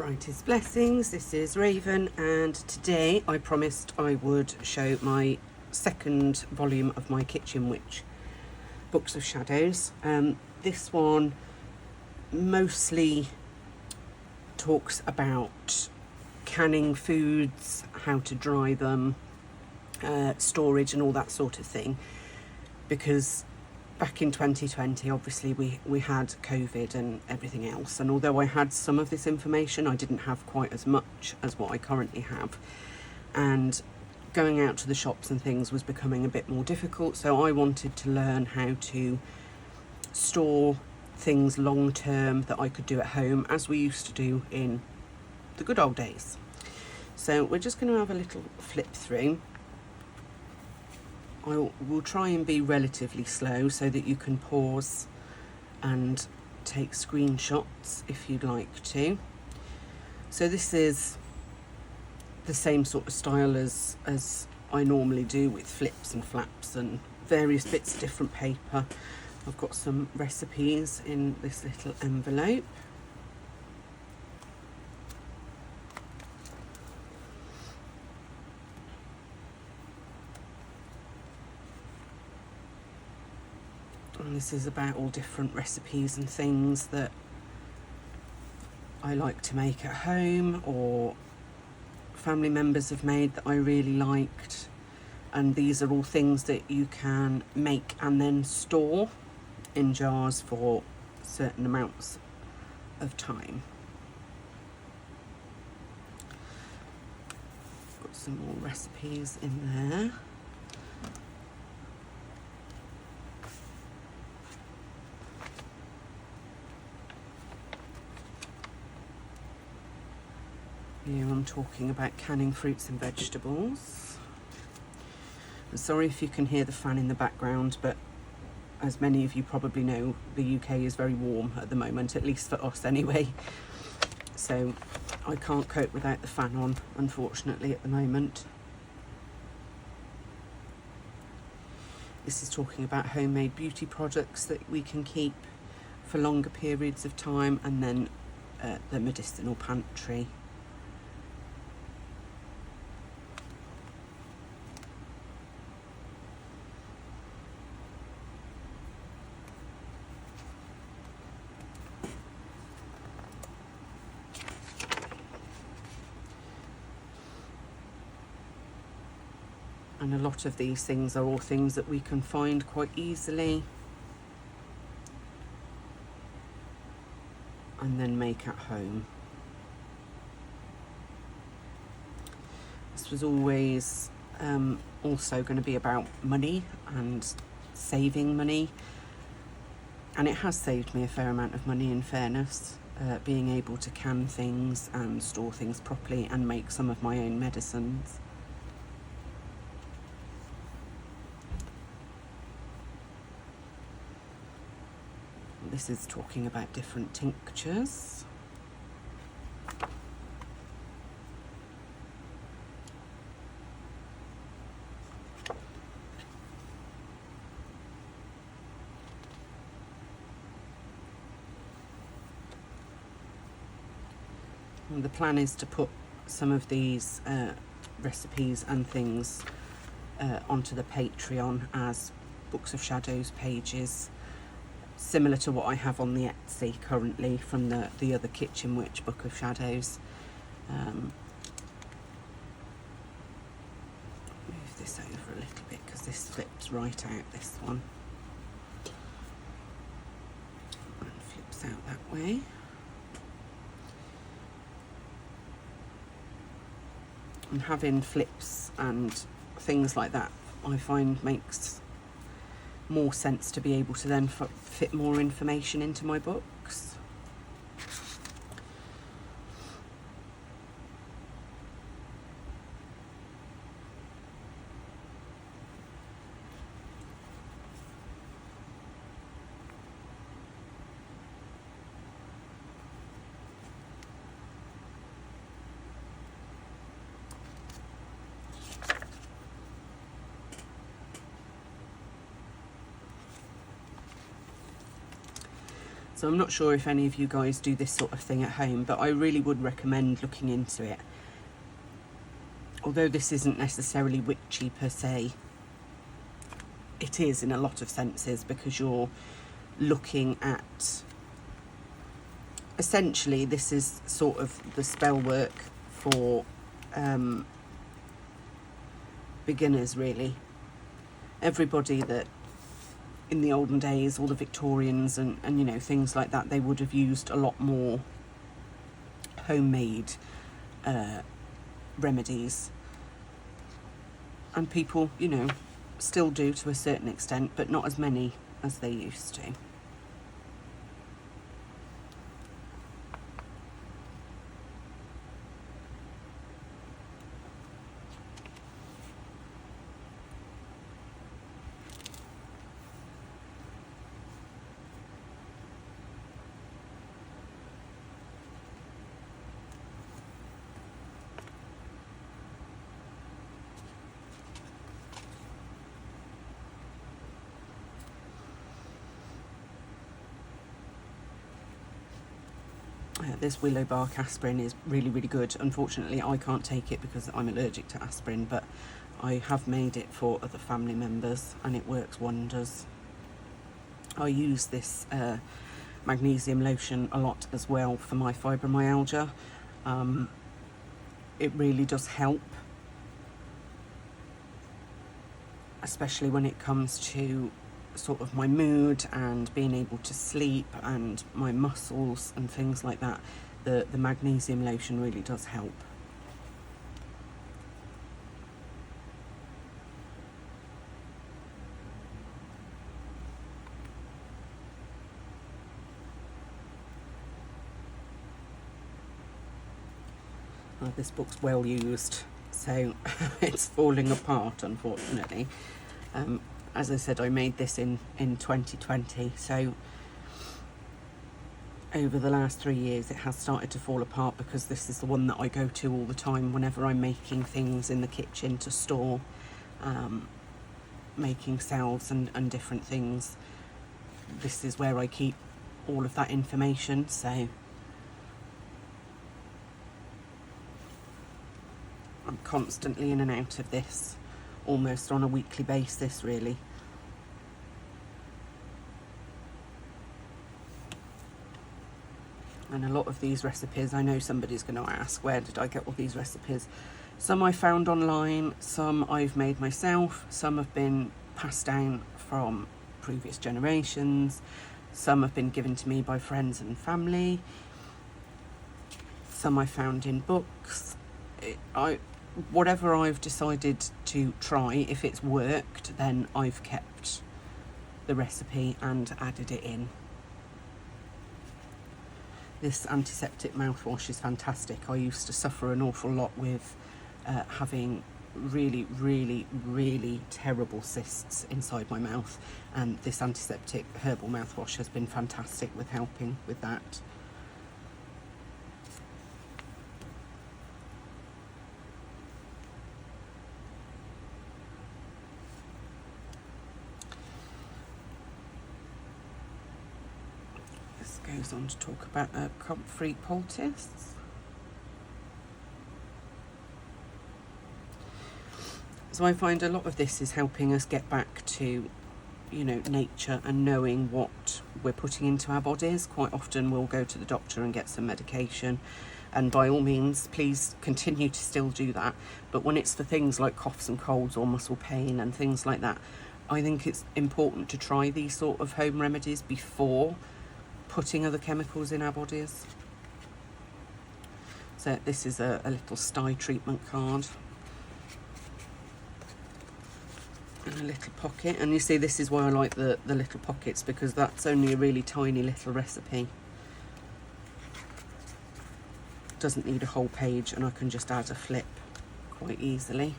Brightest Blessings, this is Raven, and today I promised I would show my second volume of my Kitchen Witch Books of Shadows. This one mostly talks about canning foods, how to dry them, storage and all that sort of thing, because back in 2020 obviously we had COVID and everything else, and although I had some of this information, I didn't have quite as much as what I currently have, and going out to the shops and things was becoming a bit more difficult. So I wanted to learn how to store things long term that I could do at home as we used to do in the good old days. So we're just going to have a little flip through. I will try and be relatively slow so that you can pause and take screenshots if you'd like to. So this is the same sort of style as I normally do, with flips and flaps and various bits of different paper. I've got some recipes in this little envelope. And this is about all different recipes and things that I like to make at home, or family members have made that I really liked. And these are all things that you can make and then store in jars for certain amounts of time. Got some more recipes in there. Here I'm talking about canning fruits and vegetables. I'm sorry if you can hear the fan in the background, but as many of you probably know, the UK is very warm at the moment, at least for us anyway. So I can't cope without the fan on, unfortunately, at the moment. This is talking about homemade beauty products that we can keep for longer periods of time, and then the medicinal pantry. And a lot of these things are all things that we can find quite easily and then make at home. This was always also going to be about money and saving money, and it has saved me a fair amount of money, in fairness, being able to can things and store things properly and make some of my own medicines. This is talking about different tinctures. And the plan is to put some of these recipes and things onto the Patreon as Books of Shadows pages, similar to what I have on the Etsy currently from the other Kitchen Witch Book of Shadows. Move this over a little bit because this flips right out, this one. And flips out that way. And having flips and things like that, I find makes more sense to be able to then fit more information into my books. So I'm not sure if any of you guys do this sort of thing at home, but I really would recommend looking into it. Although this isn't necessarily witchy per se, it is in a lot of senses, because you're looking at, essentially this is sort of the spell work for beginners really. Everybody that in the olden days, all the Victorians and you know, things like that, they would have used a lot more homemade remedies, and people, you know, still do to a certain extent, but not as many as they used to. This willow bark aspirin is really, really good. Unfortunately, I can't take it because I'm allergic to aspirin, but I have made it for other family members and it works wonders. I use this magnesium lotion a lot as well for my fibromyalgia. It really does help, especially when it comes to sort of my mood and being able to sleep and my muscles and things like that. The magnesium lotion really does help. This book's well used, so it's falling apart, unfortunately. As I said, I made this in 2020, so over the last 3 years it has started to fall apart, because this is the one that I go to all the time whenever I'm making things in the kitchen to store, making salves and different things. This is where I keep all of that information, so I'm constantly in and out of this, almost on a weekly basis really. And a lot of these recipes, I know somebody's going to ask, where did I get all these recipes? Some I found online, some I've made myself, some have been passed down from previous generations, some have been given to me by friends and family, some I found in books. Whatever I've decided to try, if it's worked, then I've kept the recipe and added it in. This antiseptic mouthwash is fantastic. I used to suffer an awful lot with having really, really, really terrible cysts inside my mouth, and this antiseptic herbal mouthwash has been fantastic with helping with that. Goes on to talk about comfrey poultice. So I find a lot of this is helping us get back to, you know, nature and knowing what we're putting into our bodies. Quite often we'll go to the doctor and get some medication, and by all means please continue to still do that, but when it's for things like coughs and colds or muscle pain and things like that, I think it's important to try these sort of home remedies before putting other chemicals in our bodies. So this is a little sty treatment card and a little pocket, and you see this is why I like the little pockets, because that's only a really tiny little recipe. Doesn't need a whole page, and I can just add a flip quite easily.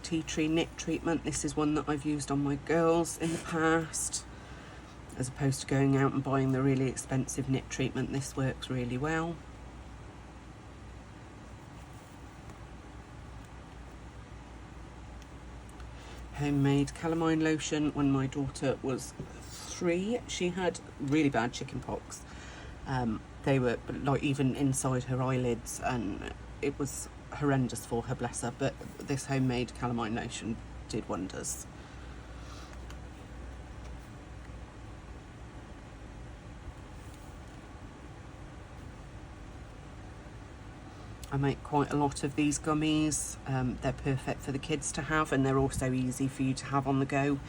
Tea tree knit treatment. This is one that I've used on my girls in the past. As opposed to going out and buying the really expensive knit treatment, this works really well. homemade calamine lotion when my daughter was 3. She had really bad chicken pox. They were like even inside her eyelids, and it was horrendous for her, bless her, but this homemade calamine lotion did wonders. I make quite a lot of these gummies. They're perfect for the kids to have, and they're also easy for you to have on the go.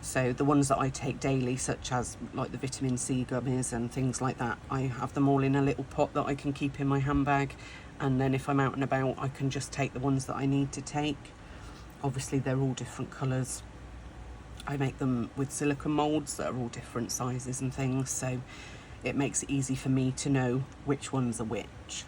So the ones that I take daily, such as like the vitamin C gummies and things like that, I have them all in a little pot that I can keep in my handbag, and then if I'm out and about I can just take the ones that I need to take. Obviously they're all different colours. I make them with silicone moulds that are all different sizes and things, so it makes it easy for me to know which ones are which.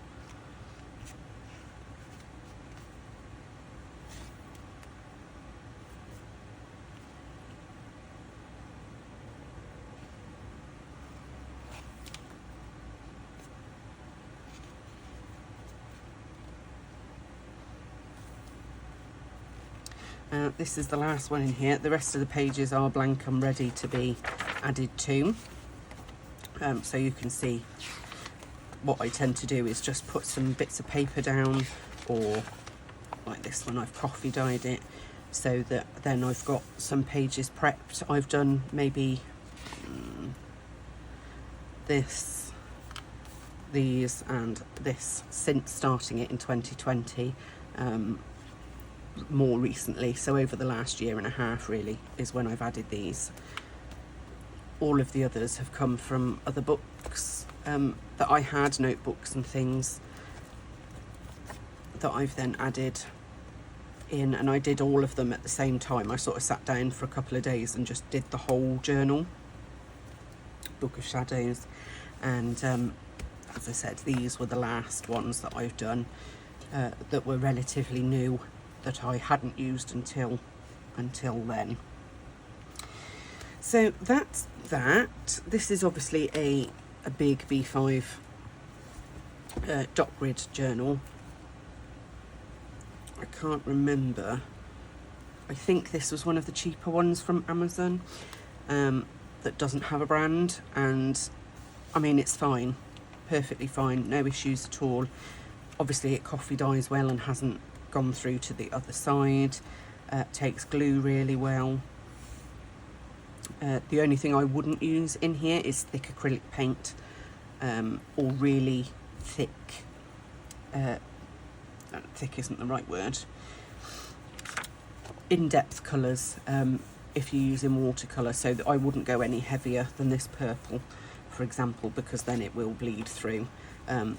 This is the last one in here. The rest of the pages are blank and ready to be added to. So you can see what I tend to do is just put some bits of paper down, or like this one, I've coffee dyed it, so that then I've got some pages prepped. I've done maybe this, these and this since starting it in 2020. More recently, so over the last year and a half really, is when I've added these. All of the others have come from other books that I had, notebooks and things that I've then added in, and I did all of them at the same time. I sort of sat down for a couple of days and just did the whole journal, Book of Shadows, and as I said, these were the last ones that I've done that were relatively new, that I hadn't used until then. So that's that. This is obviously a big B5 dot grid journal. I can't remember. I think this was one of the cheaper ones from Amazon that doesn't have a brand, and I mean, it's fine, perfectly fine, no issues at all. Obviously it coffee dyes well and hasn't gone through to the other side. Takes glue really well. The only thing I wouldn't use in here is thick acrylic paint, or really thick, thick isn't the right word, in-depth colours if you're using watercolour, so that I wouldn't go any heavier than this purple, for example, because then it will bleed through.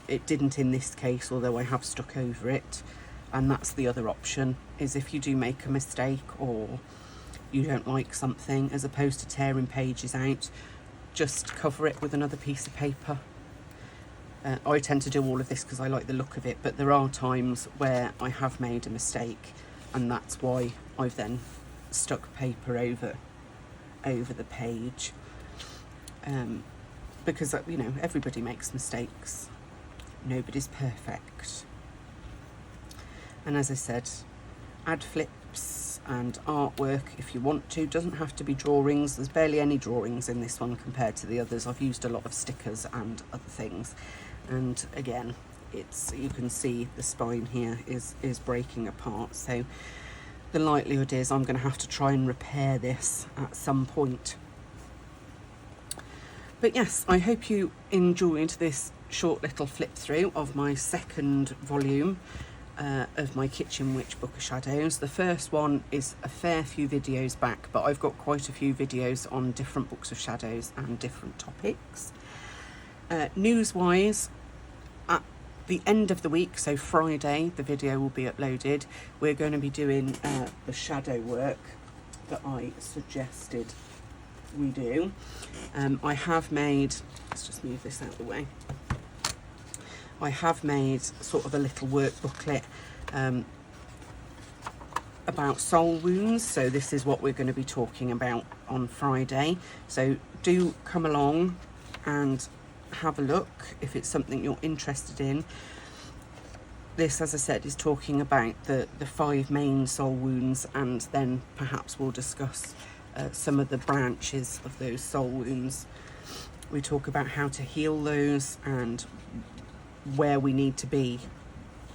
It didn't in this case, although I have stuck over it. And that's the other option, is if you do make a mistake or you don't like something, as opposed to tearing pages out, just cover it with another piece of paper. I tend to do all of this because I like the look of it, but there are times where I have made a mistake, and that's why I've then stuck paper over the page, because you know, everybody makes mistakes, nobody's perfect. And as I said, add flips and artwork if you want to. Doesn't have to be drawings. There's barely any drawings in this one compared to the others. I've used a lot of stickers and other things. And again, you can see the spine here is breaking apart. So the likelihood is I'm going to have to try and repair this at some point. But yes, I hope you enjoyed this short little flip through of my second volume of my Kitchen Witch Book of Shadows. The first one is a fair few videos back, but I've got quite a few videos on different books of shadows and different topics. News-wise, at the end of the week, so Friday, the video will be uploaded. We're going to be doing the shadow work that I suggested we do. I have made, let's just move this out of the way. I have made sort of a little work booklet about soul wounds, so this is what we're going to be talking about on Friday. So do come along and have a look if it's something you're interested in. this, as I said, is talking about the 5 main soul wounds, and then perhaps we'll discuss some of the branches of those soul wounds. We talk about how to heal those and where we need to be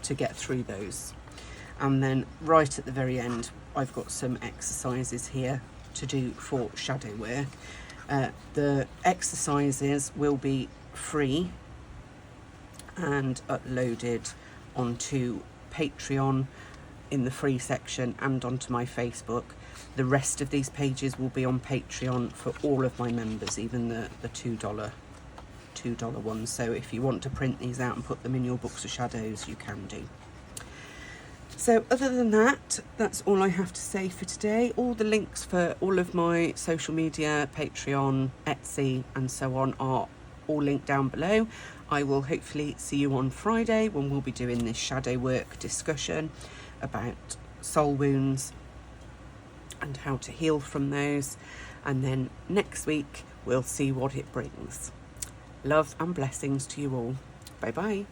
to get through those. And then right at the very end, I've got some exercises here to do for shadow work. The exercises will be free and uploaded onto Patreon in the free section and onto my Facebook. The rest of these pages will be on Patreon for all of my members, even the $2 ones. So if you want to print these out and put them in your books of shadows, you can do. So other than that, that's all I have to say for today. All the links for all of my social media, Patreon, Etsy and so on are all linked down below. I will hopefully see you on Friday when we'll be doing this shadow work discussion about soul wounds and how to heal from those. And then next week we'll see what it brings. Love and blessings to you all. Bye bye.